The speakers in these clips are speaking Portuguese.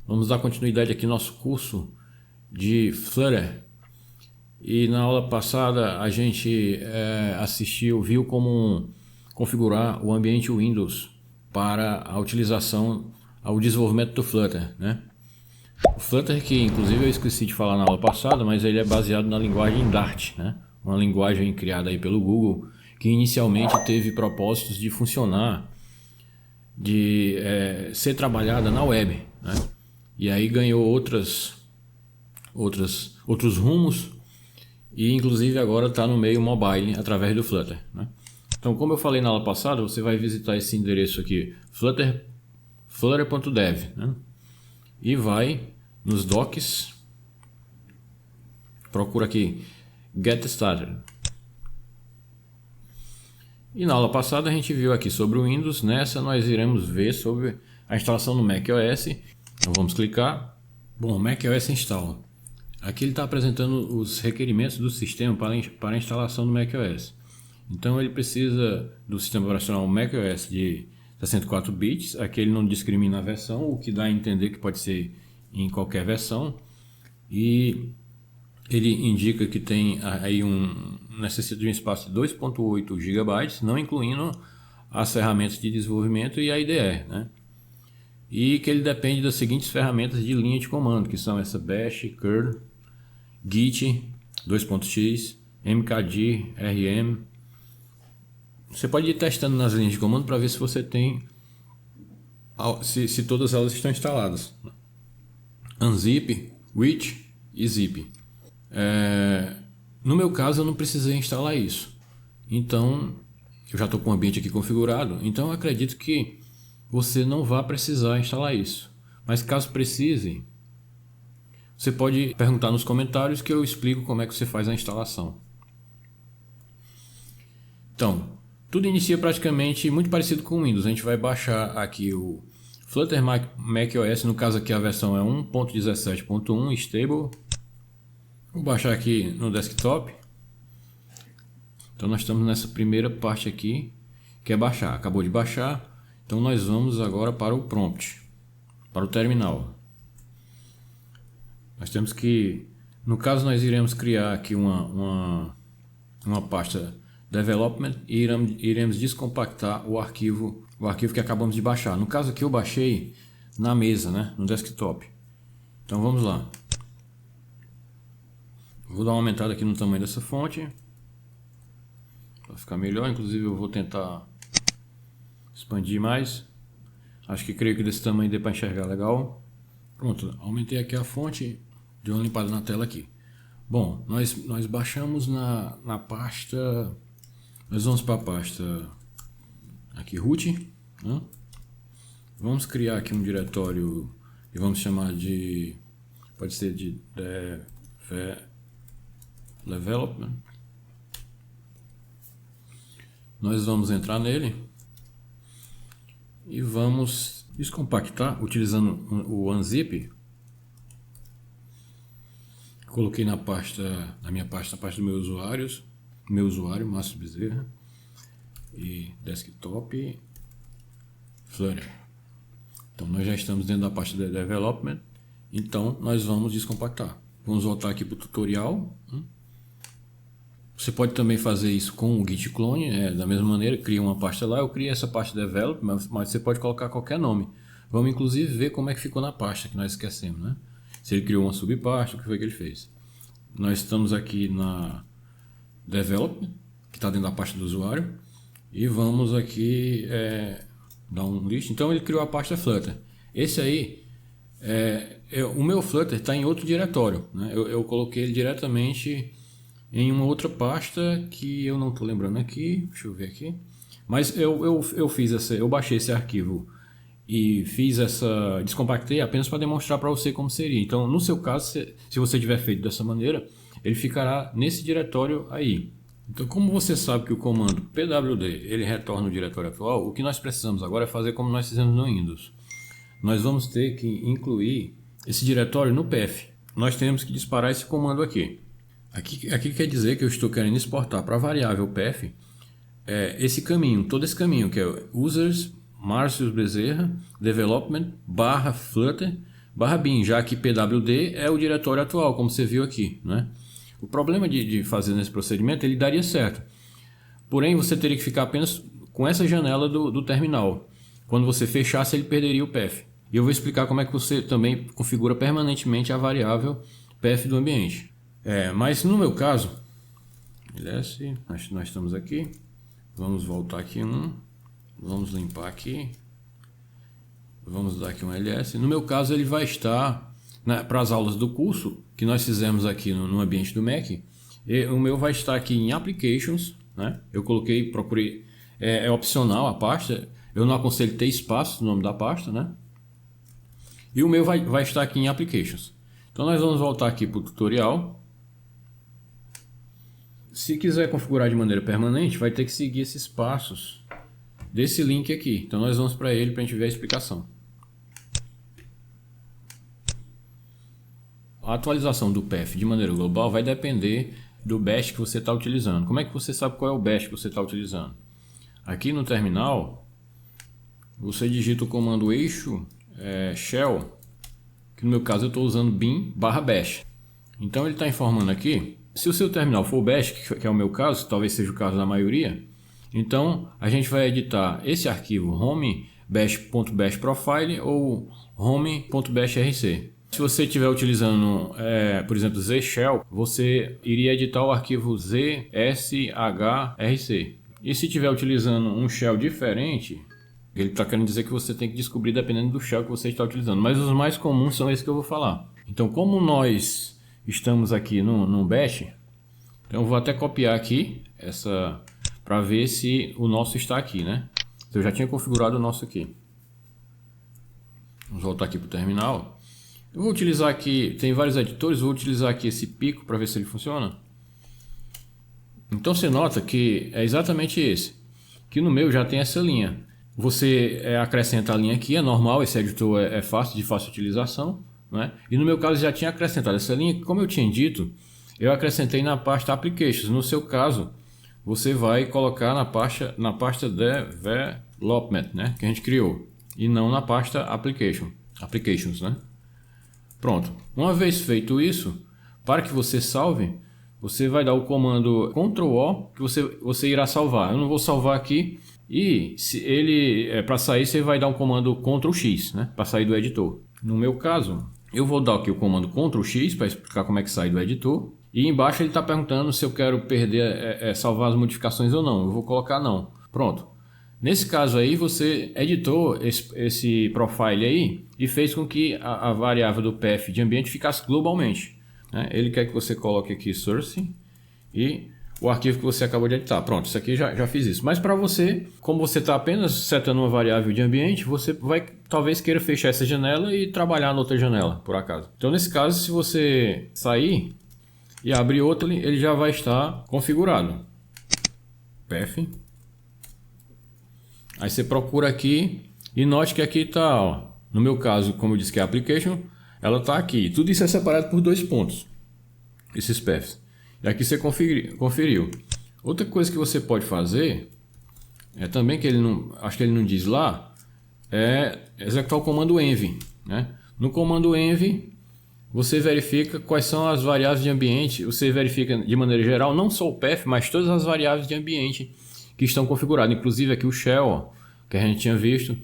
Vamos dar continuidade aqui no nosso curso de Flutter. E na aula passada a gente viu como configurar o ambiente Windows para a utilização, ao desenvolvimento do Flutter, né? O Flutter, que inclusive eu esqueci de falar na aula passada, mas ele é baseado na linguagem Dart, né? Uma linguagem criada aí pelo Google, que inicialmente teve propósitos de funcionar, de ser trabalhada na web, né? E aí ganhou outros rumos, e inclusive agora está no meio mobile através do Flutter, né? Então, como eu falei na aula passada, você vai visitar esse endereço aqui, flutter.dev, né? E vai nos docs, procura aqui Get Started. E na aula passada a gente viu aqui sobre o Windows. Nessa nós iremos ver sobre a instalação no macOS. Então vamos clicar. Bom, macOS Install. Aqui ele está apresentando os requerimentos do sistema para a instalação do macOS. Então ele precisa do sistema operacional macOS de 64 bits. Aqui ele não discrimina a versão, o que dá a entender que pode ser em qualquer versão. E ele indica que tem aí necessita de um espaço de 2.8 GB, não incluindo as ferramentas de desenvolvimento e a IDE, né? E que ele depende das seguintes ferramentas de linha de comando, que são essa bash, curl, git, 2.x, mkg, rm. Você pode ir testando nas linhas de comando para ver se você tem, se todas elas estão instaladas. Unzip, with e zip. No meu caso eu não precisei instalar isso, então eu já estou com o ambiente aqui configurado, então eu acredito que você não vai precisar instalar isso, mas caso precise, você pode perguntar nos comentários que eu explico como é que você faz a instalação. Então, tudo inicia praticamente muito parecido com o Windows. A gente vai baixar aqui o Flutter macOS, no caso aqui a versão é 1.17.1 stable. Vou baixar aqui no desktop. Então nós estamos nessa primeira parte aqui, que é baixar. Acabou de baixar. Então nós vamos agora para o prompt, para o terminal. Nós temos que, no caso nós iremos criar aqui uma pasta development e iremos descompactar o arquivo que acabamos de baixar. No caso aqui eu baixei na mesa, né, no desktop. Então vamos lá. Vou dar uma aumentada aqui no tamanho dessa fonte para ficar melhor. Inclusive eu vou tentar expandir mais. Acho que creio que desse tamanho dê para enxergar legal. Pronto, aumentei aqui a fonte. Dei uma limpada na tela aqui. Bom, nós baixamos na pasta. Nós vamos para a pasta aqui root, né? Vamos criar aqui um diretório e vamos chamar de, pode ser de development. Nós vamos entrar nele e vamos descompactar utilizando o unzip. Coloquei na minha pasta, a pasta dos meu usuário, Márcio Bezerra, e desktop Flutter. Então nós já estamos dentro da pasta de development. Então nós vamos descompactar. Vamos voltar aqui para o tutorial. Você pode também fazer isso com o git clone, da mesma maneira, cria uma pasta lá, eu criei essa pasta develop, mas você pode colocar qualquer nome. Vamos inclusive ver como é que ficou na pasta que nós esquecemos, né? Se ele criou uma subpasta, o que foi que ele fez. Nós estamos aqui na develop, que está dentro da pasta do usuário, e vamos aqui dar um list. Então ele criou a pasta Flutter. Esse aí, o meu Flutter está em outro diretório, né? Eu coloquei ele diretamente em uma outra pasta que eu não estou lembrando aqui, deixa eu ver aqui, mas eu baixei esse arquivo e descompactei apenas para demonstrar para você como seria. Então no seu caso, se você tiver feito dessa maneira, ele ficará nesse diretório aí. Então, como você sabe que o comando pwd ele retorna o diretório atual, o que nós precisamos agora é fazer como nós fizemos no Windows. Nós vamos ter que incluir esse diretório no path. Nós temos que disparar esse comando aqui. Aqui quer dizer que eu estou querendo exportar para a variável path esse caminho, todo esse caminho, que é users, Márcio Bezerra, development, /Flutter, /bin, já que pwd é o diretório atual, como você viu aqui, né? O problema de fazer nesse procedimento, ele daria certo. Porém, você teria que ficar apenas com essa janela do terminal. Quando você fechasse, ele perderia o path. E eu vou explicar como é que você também configura permanentemente a variável path do ambiente. Mas no meu caso, nós estamos aqui. Vamos voltar aqui vamos limpar aqui. Vamos dar aqui um ls. No meu caso, ele vai estar para as aulas do curso que nós fizemos aqui no ambiente do Mac. O meu vai estar aqui em Applications, né? Eu procurei, é opcional a pasta. Eu não aconselho ter espaço no nome da pasta, né? E o meu vai estar aqui em Applications. Então nós vamos voltar aqui para o tutorial. Se quiser configurar de maneira permanente, vai ter que seguir esses passos desse link aqui. Então nós vamos para ele para a gente ver a explicação. A atualização do path de maneira global vai depender do bash que você está utilizando. Como é que você sabe qual é o bash que você está utilizando? Aqui no terminal, você digita o comando eixo shell, que no meu caso eu estou usando bin/bash. Então ele está informando aqui, se o seu terminal for bash, que é o meu caso, talvez seja o caso da maioria, então a gente vai editar esse arquivo home-bash.bash profile ou home.bashrc. Se você estiver utilizando, por exemplo, zshell, você iria editar o arquivo zshrc. E se estiver utilizando um shell diferente, ele está querendo dizer que você tem que descobrir dependendo do shell que você está utilizando. Mas os mais comuns são esses que eu vou falar. Então, como nós estamos aqui no bash, então eu vou até copiar aqui essa para ver se o nosso está aqui, né? Eu já tinha configurado o nosso aqui. Vamos voltar aqui para o terminal. Eu vou utilizar aqui, tem vários editores, vou utilizar aqui esse pico para ver se ele funciona. Então você nota que é exatamente esse, que no meu já tem essa linha. Você acrescenta a linha aqui, é normal, esse editor é de fácil utilização, né? E no meu caso já tinha acrescentado essa linha, como eu tinha dito, eu acrescentei na pasta Applications. No seu caso, você vai colocar na pasta Development, né? Que a gente criou, e não na pasta Applications, né? Pronto. Uma vez feito isso, para que você salve, você vai dar o comando Ctrl+O que você irá salvar. Eu não vou salvar aqui e se ele para sair você vai dar um comando Ctrl+X, né, para sair do editor. No meu caso, eu vou dar aqui o comando Ctrl+X para explicar como é que sai do editor. E embaixo ele está perguntando se eu quero salvar as modificações ou não. Eu vou colocar não. Pronto. Nesse caso aí, você editou esse profile aí e fez com que a variável do path de ambiente ficasse globalmente, né? Ele quer que você coloque aqui source e o arquivo que você acabou de editar. Pronto, isso aqui já fiz isso. Mas para você, como você está apenas setando uma variável de ambiente, você vai talvez queira fechar essa janela e trabalhar na outra janela, por acaso. Então nesse caso, se você sair e abrir outra, ele já vai estar configurado. Path. Aí você procura aqui e note que aqui está, no meu caso, como eu disse que é application, ela está aqui. Tudo isso é separado por 2 pontos, esses paths. E aqui você conferiu. Outra coisa que você pode fazer, também que ele não, acho que ele não diz lá, é executar o comando env, né? No comando env, você verifica quais são as variáveis de ambiente, você verifica de maneira geral, não só o path, mas todas as variáveis de ambiente que estão configurados, inclusive aqui o shell, que a gente tinha visto,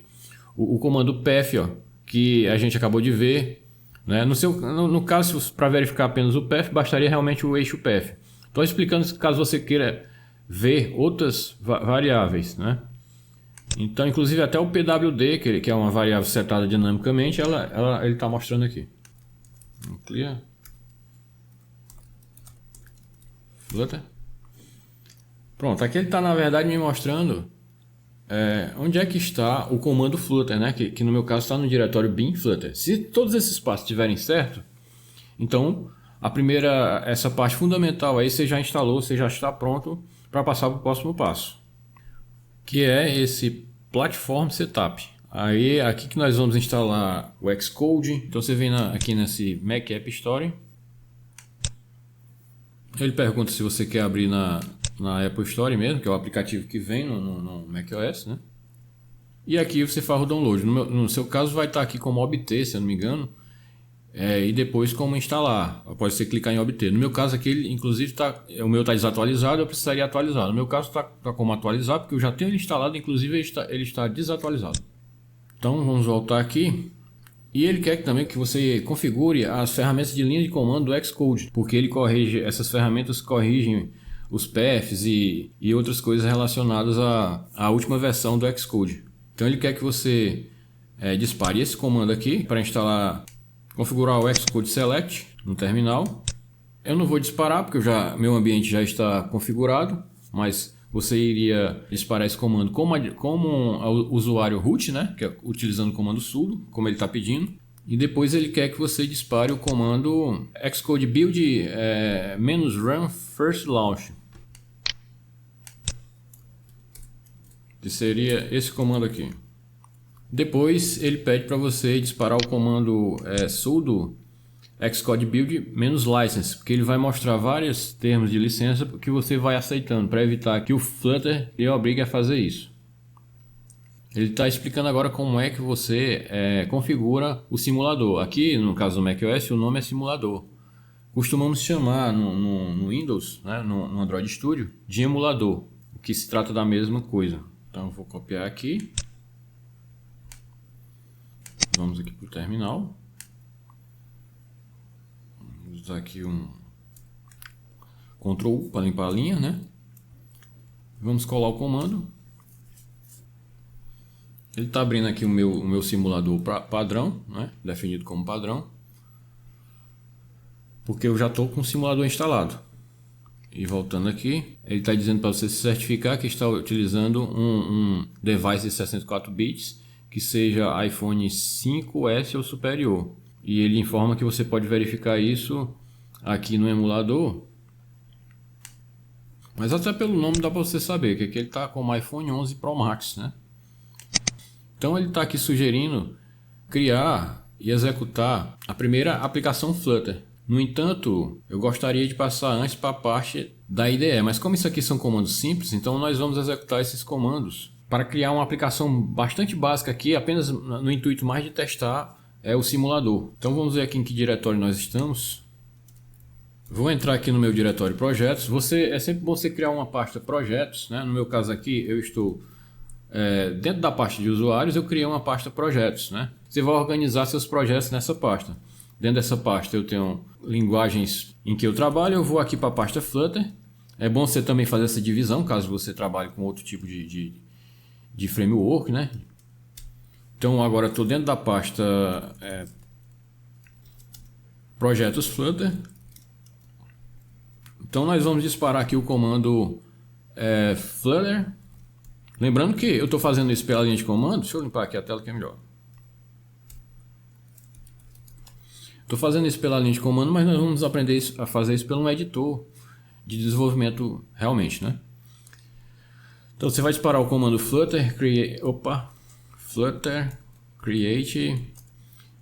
o comando path, que a gente acabou de ver, né? No caso, para verificar apenas o path, bastaria realmente o eixo path. Estou explicando caso você queira ver outras variáveis, né? Então, inclusive até o pwd, que é uma variável setada dinamicamente, ele está mostrando aqui. Clear. Flutter. Pronto, aqui ele está na verdade me mostrando onde é que está o comando Flutter, né? Que no meu caso está no diretório bin Flutter. Se todos esses passos estiverem certo, então essa parte fundamental aí você já instalou, você já está pronto para passar para o próximo passo, que é esse Platform Setup. Aí aqui que nós vamos instalar o Xcode. Então você vem aqui nesse Mac App Store. Ele pergunta se você quer abrir na Apple Store mesmo, que é o aplicativo que vem no macOS, né? E aqui você faz o download. No seu caso vai estar aqui como obter, se eu não me engano. e depois como instalar. Pode ser clicar em obter. No meu caso aqui, ele, inclusive, o meu está desatualizado, eu precisaria atualizar. No meu caso está como atualizar, porque eu já tenho ele instalado, inclusive ele está desatualizado. Então vamos voltar aqui. E ele quer também que você configure as ferramentas de linha de comando do Xcode, porque ele corrige, essas ferramentas corrigem os paths e outras coisas relacionadas à última versão do Xcode. Então ele quer que você dispare esse comando aqui para instalar, configurar o Xcode Select no terminal. Eu não vou disparar porque meu ambiente já está configurado, mas você iria disparar esse comando como o usuário root, né? Que é utilizando o comando sudo, como ele está pedindo. E depois ele quer que você dispare o comando Xcode build -run first launch. Que seria esse comando aqui. Depois ele pede para você disparar o comando sudo Xcode build -license, porque ele vai mostrar vários termos de licença que você vai aceitando para evitar que o Flutter lhe obrigue a fazer isso. Ele está explicando agora como é que você configura o simulador. Aqui no caso do macOS o nome é simulador. Costumamos chamar no Windows, né, no Android Studio, de emulador, o que se trata da mesma coisa. Então eu vou copiar aqui. Vamos aqui para o terminal. Vamos usar aqui um Ctrl U para limpar a linha, né? Vamos colar o comando. Ele está abrindo aqui o meu simulador padrão, né? Definido como padrão, porque eu já estou com o simulador instalado. E voltando aqui, ele está dizendo para você se certificar que está utilizando um device de 64 bits, que seja iPhone 5S ou superior. E ele informa que você pode verificar isso aqui no emulador. Mas até pelo nome dá para você saber que aqui ele está com o iPhone 11 Pro Max, né? Então ele está aqui sugerindo criar e executar a primeira aplicação Flutter. No entanto, eu gostaria de passar antes para a parte da IDE, mas como isso aqui são comandos simples, então nós vamos executar esses comandos para criar uma aplicação bastante básica aqui, apenas no intuito mais de testar o simulador. Então vamos ver aqui em que diretório nós estamos. Vou entrar aqui no meu diretório projetos. É sempre bom você criar uma pasta projetos, né? No meu caso aqui eu estou dentro da pasta de usuários, eu criei uma pasta projetos, né? Você vai organizar seus projetos nessa pasta. Dentro dessa pasta eu tenho linguagens em que eu trabalho. Eu vou aqui para a pasta Flutter. É bom você também fazer essa divisão caso você trabalhe com outro tipo de framework, né? Então agora estou dentro da pasta projetos Flutter. Então nós vamos disparar aqui o comando Flutter. Lembrando que eu estou fazendo isso pela linha de comando. Deixa eu limpar aqui a tela que é melhor. Estou fazendo isso pela linha de comando, mas nós vamos aprender a fazer isso pelo editor de desenvolvimento realmente, né? Então você vai disparar o comando Flutter create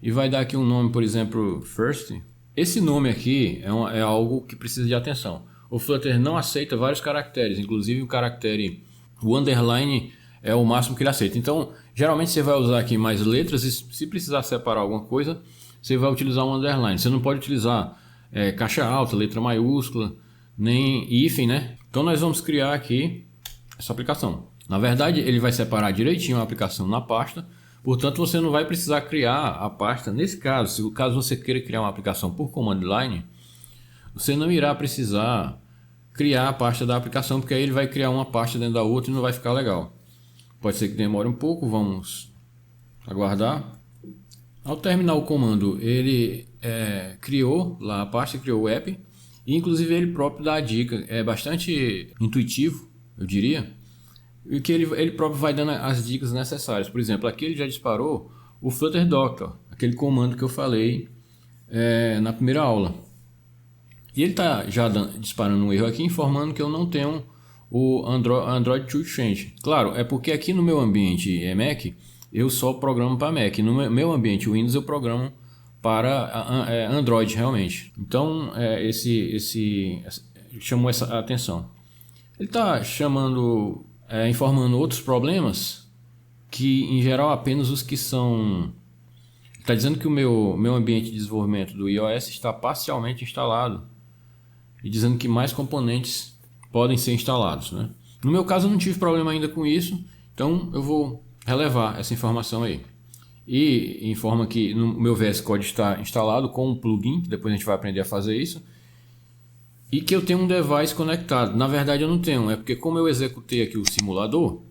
e vai dar aqui um nome, por exemplo, first. Esse nome aqui é algo que precisa de atenção. O Flutter não aceita vários caracteres, inclusive o underline é o máximo que ele aceita. Então, geralmente você vai usar aqui mais letras e se precisar separar alguma coisa, você vai utilizar um underline. Você não pode utilizar caixa alta, letra maiúscula, nem hífen, né? Então nós vamos criar aqui essa aplicação. Na verdade, ele vai separar direitinho a aplicação na pasta. Portanto, você não vai precisar criar a pasta. Nesse caso, caso você queira criar uma aplicação por command line, você não irá precisar criar a pasta da aplicação, porque aí ele vai criar uma pasta dentro da outra e não vai ficar legal. Pode ser que demore um pouco, vamos aguardar. Ao terminar o comando, ele criou lá a pasta, criou o app, e inclusive ele próprio dá a dica, é bastante intuitivo, eu diria, e que ele próprio vai dando as dicas necessárias. Por exemplo, aqui ele já disparou o Flutter Docker, aquele comando que eu falei na primeira aula. E ele está já disparando um erro aqui, informando que eu não tenho o Android to Change. Claro, é porque aqui no meu ambiente Mac, eu só programo para Mac. No meu ambiente Windows eu programo para Android realmente. Então chamou essa atenção. Ele está informando outros problemas que em geral apenas os que são Está dizendo que o meu ambiente de desenvolvimento do iOS está parcialmente instalado e dizendo que mais componentes podem ser instalados, né? No meu caso eu não tive problema ainda com isso, então eu vou relevar essa informação aí. E informa que no meu VS Code está instalado com um plugin, que depois a gente vai aprender a fazer isso, e que eu tenho um device conectado. Na verdade eu não tenho, é porque como eu executei aqui o simulador,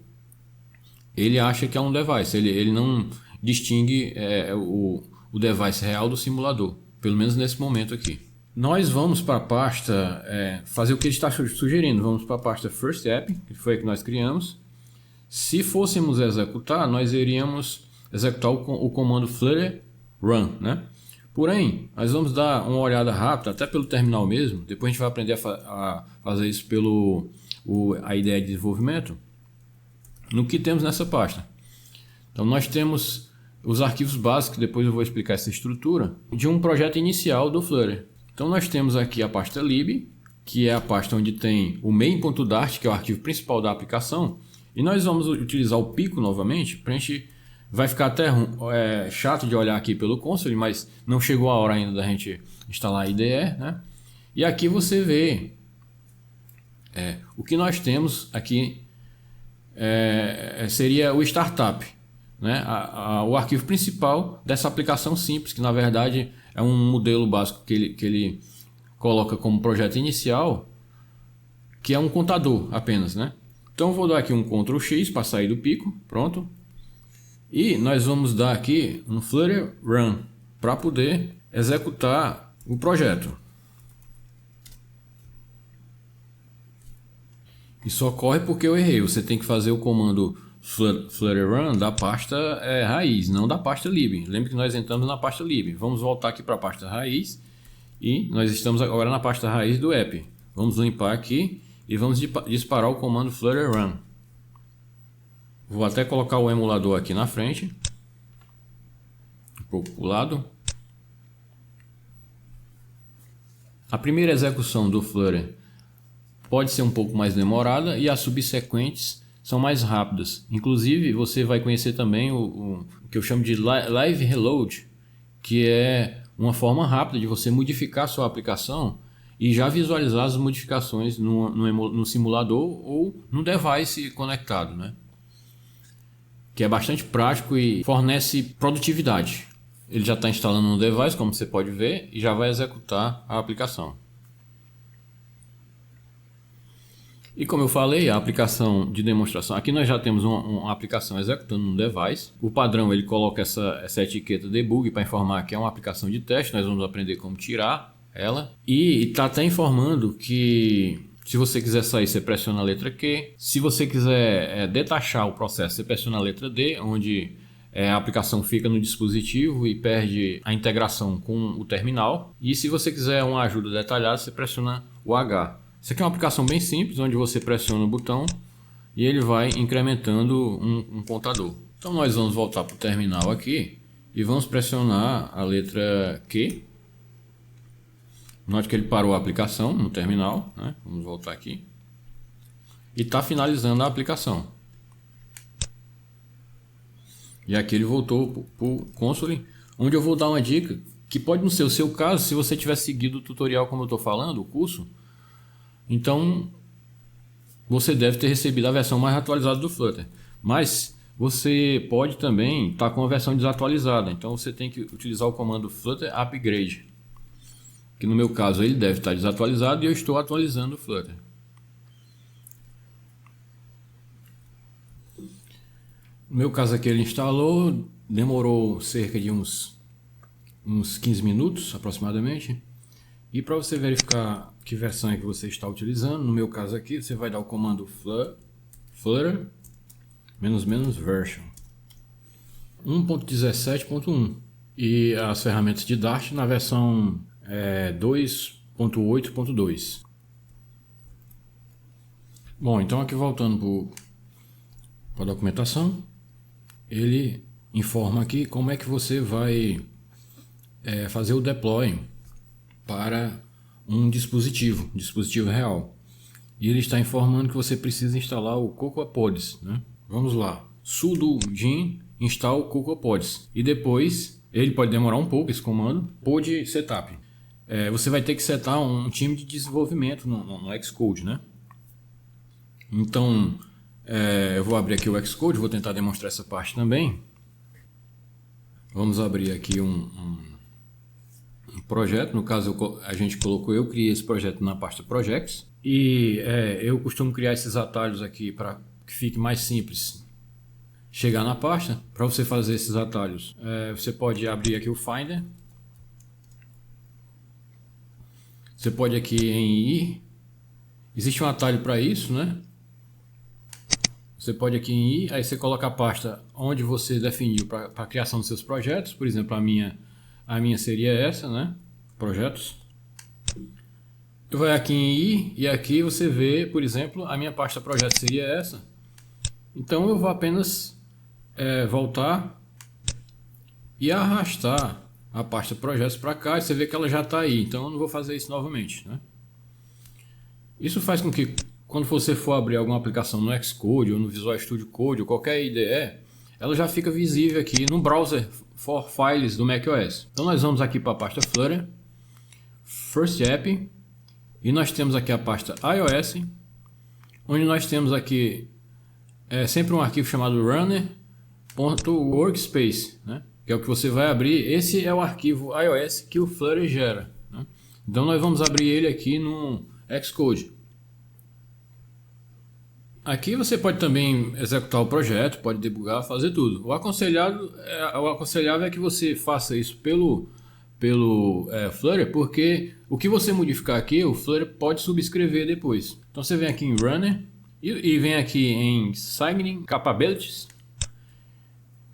ele acha que é um device, ele não distingue o device real do simulador, pelo menos nesse momento aqui. Nós vamos para a pasta, fazer o que ele está sugerindo, vamos para a pasta First App, que foi a que nós criamos. Se fôssemos executar, nós iríamos executar o comando flutter run, né? Porém, nós vamos dar uma olhada rápida, até pelo terminal mesmo, depois a gente vai aprender a fazer isso pelo a ideia de desenvolvimento, no que temos nessa pasta. Então nós temos os arquivos básicos, depois eu vou explicar essa estrutura, de um projeto inicial do Flutter. Então nós temos aqui a pasta lib, que é a pasta onde tem o main.dart, que é o arquivo principal da aplicação, e nós vamos utilizar o pico novamente, para a gente, vai ficar até chato de olhar aqui pelo console, mas não chegou a hora ainda da gente instalar a IDE, né? E aqui você vê o que nós temos aqui, seria o startup, né? O arquivo principal dessa aplicação simples, que na verdade é um modelo básico que ele coloca como projeto inicial, que é um contador apenas, né? Então eu vou dar aqui um Ctrl X para sair do pico, pronto. E nós vamos dar aqui um Flutter Run para poder executar o projeto. Isso ocorre porque eu errei. Você tem que fazer o comando Flutter Run da pasta raiz, não da pasta lib. Lembre que nós entramos na pasta lib. Vamos voltar aqui para a pasta raiz e nós estamos agora na pasta raiz do app. Vamos limpar aqui e vamos disparar o comando Flutter Run. Vou até colocar o emulador aqui na frente, um pouco para o lado. A primeira execução do Flutter pode ser um pouco mais demorada e as subsequentes são mais rápidas. Inclusive você vai conhecer também o que eu chamo de Live Reload, que é uma forma rápida de você modificar a sua aplicação e já visualizar as modificações no simulador ou no device conectado, né? Que é bastante prático e fornece produtividade. Ele já está instalando no device, como você pode ver, e já vai executar a aplicação. E como eu falei, a aplicação de demonstração, aqui nós já temos uma aplicação executando no device. O padrão ele coloca essa etiqueta debug para informar que é uma aplicação de teste, nós vamos aprender como tirar ela. E está até informando que se você quiser sair, você pressiona a letra Q. Se você quiser detachar o processo, você pressiona a letra D, onde a aplicação fica no dispositivo e perde a integração com o terminal. E se você quiser uma ajuda detalhada, você pressiona o H. Isso aqui é uma aplicação bem simples, onde você pressiona o botão e ele vai incrementando um contador. Então nós vamos voltar para o terminal aqui e vamos pressionar a letra Q. Note que ele parou a aplicação no terminal, né? Vamos voltar aqui. E está finalizando a aplicação. E aqui ele voltou para o console, onde eu vou dar uma dica, que pode não ser o seu caso, se você tiver seguido o tutorial como eu estou falando, o curso. Então, você deve ter recebido a versão mais atualizada do Flutter. Mas você pode também estar com a versão desatualizada. Então você tem que utilizar o comando Flutter Upgrade, que no meu caso ele deve estar desatualizado e eu estou atualizando o Flutter. No meu caso aqui ele instalou, demorou cerca de uns 15 minutos aproximadamente. E para você verificar que versão é que você está utilizando, no meu caso aqui você vai dar o comando flutter --version 1.17.1 e as ferramentas de Dart na versão 2.8.2. Bom, então aqui voltando para a documentação, ele informa aqui como é que você vai fazer o deploy para um dispositivo real. E ele está informando que você precisa instalar o CocoaPods, né? Vamos lá, sudo gin install CocoaPods e depois Ele pode demorar um pouco, esse comando, pod setup. Você vai ter que setar um time de desenvolvimento no Xcode, né? Então, eu vou abrir aqui o Xcode, vou tentar demonstrar essa parte também. Vamos abrir aqui um projeto, no caso eu criei esse projeto na pasta Projects. E eu costumo criar esses atalhos aqui para que fique mais simples chegar na pasta. Para você fazer esses atalhos, você pode abrir aqui o Finder. Você pode aqui em ir. Existe um atalho para isso, né? Você pode aqui em ir, aí você coloca a pasta onde você definiu para a criação dos seus projetos. Por exemplo, a minha seria essa, né? Projetos. Vai aqui em ir e aqui você vê, por exemplo, a minha pasta projeto seria essa. Então eu vou apenas voltar e arrastar a pasta projetos para cá e você vê que ela já está aí. Então eu não vou fazer isso novamente, né? Isso faz com que quando você for abrir alguma aplicação no Xcode ou no Visual Studio Code ou qualquer IDE, ela já fica visível aqui no browser for files do macOS. Então nós vamos aqui para a pasta Flutter, First App, e nós temos aqui a pasta iOS, onde nós temos aqui sempre um arquivo chamado runner.workspace, né? Que é o que você vai abrir. Esse é o arquivo iOS que o Flutter gera, né? Então nós vamos abrir ele aqui no Xcode. Aqui você pode também executar o projeto, pode debugar, fazer tudo. O aconselhável é que você faça isso pelo Flutter, porque o que você modificar aqui, o Flutter pode subscrever depois. Então você vem aqui em Runner e vem aqui em Signing Capabilities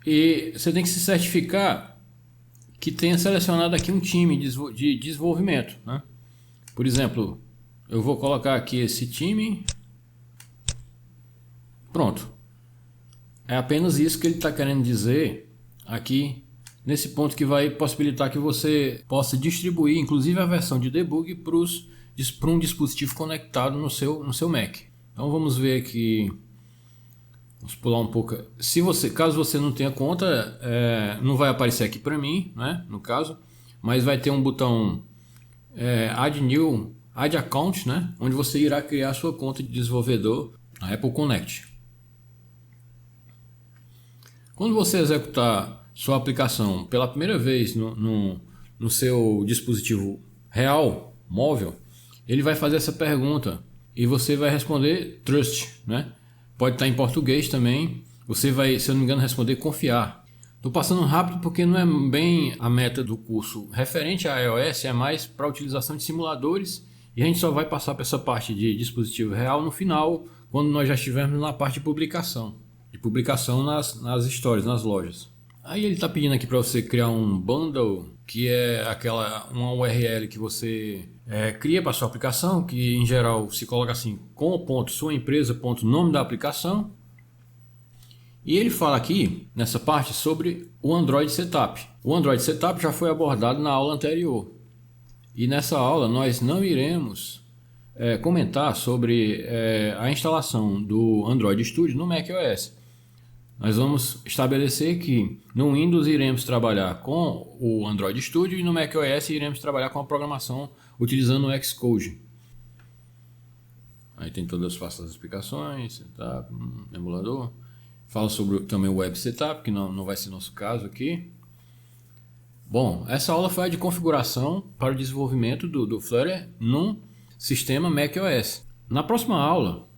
e você tem que se certificar que tenha selecionado aqui um time de desenvolvimento, né? Por exemplo, eu vou colocar aqui esse time. Pronto. É apenas isso que ele está querendo dizer aqui nesse ponto, que vai possibilitar que você possa distribuir inclusive a versão de debug para um dispositivo conectado no seu Mac. Então vamos ver aqui, vamos pular um pouco. Caso você não tenha conta, não vai aparecer aqui para mim, né, no caso, mas vai ter um botão Add Account, né, onde você irá criar a sua conta de desenvolvedor na Apple Connect. Quando você executar sua aplicação pela primeira vez no seu dispositivo real, móvel, ele vai fazer essa pergunta e você vai responder Trust, né? Pode estar em português também. Você vai, se eu não me engano, responder confiar. Estou passando rápido porque não é bem a meta do curso referente a iOS, é mais para a utilização de simuladores, e a gente só vai passar para essa parte de dispositivo real no final, quando nós já estivermos na parte de publicação nas stores, nas lojas. Aí ele está pedindo aqui para você criar um bundle, que é uma URL que você cria para sua aplicação, que em geral se coloca assim, com o ponto sua empresa, ponto nome da aplicação. E ele fala aqui, nessa parte, sobre o Android Setup. O Android Setup já foi abordado na aula anterior. E nessa aula nós não iremos comentar sobre a instalação do Android Studio no macOS. Nós vamos estabelecer que no Windows iremos trabalhar com o Android Studio e no macOS iremos trabalhar com a programação utilizando o Xcode. Aí tem todas as pastas das explicações, setup, emulador. Fala sobre também o Web Setup, que não vai ser nosso caso aqui. Bom, essa aula foi a de configuração para o desenvolvimento do Flutter num sistema macOS. Na próxima aula,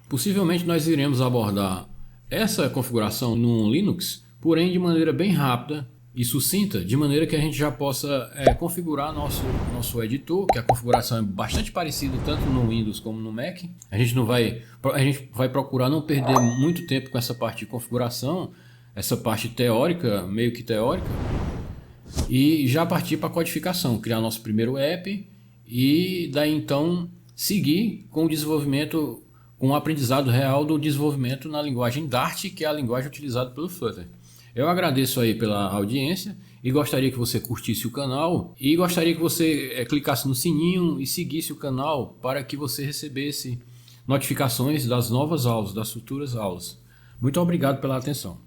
possivelmente nós iremos abordar essa configuração no Linux, porém de maneira bem rápida e sucinta, de maneira que a gente já possa configurar nosso editor, que a configuração é bastante parecida tanto no Windows como no Mac. A gente vai procurar não perder muito tempo com essa parte de configuração, essa parte teórica, meio que teórica, e já partir para a codificação, criar nosso primeiro app e daí então seguir com o desenvolvimento, com o aprendizado real do desenvolvimento na linguagem Dart, que é a linguagem utilizada pelo Flutter. Eu agradeço aí pela audiência e gostaria que você curtisse o canal e gostaria que você clicasse no sininho e seguisse o canal para que você recebesse notificações das novas aulas, das futuras aulas. Muito obrigado pela atenção.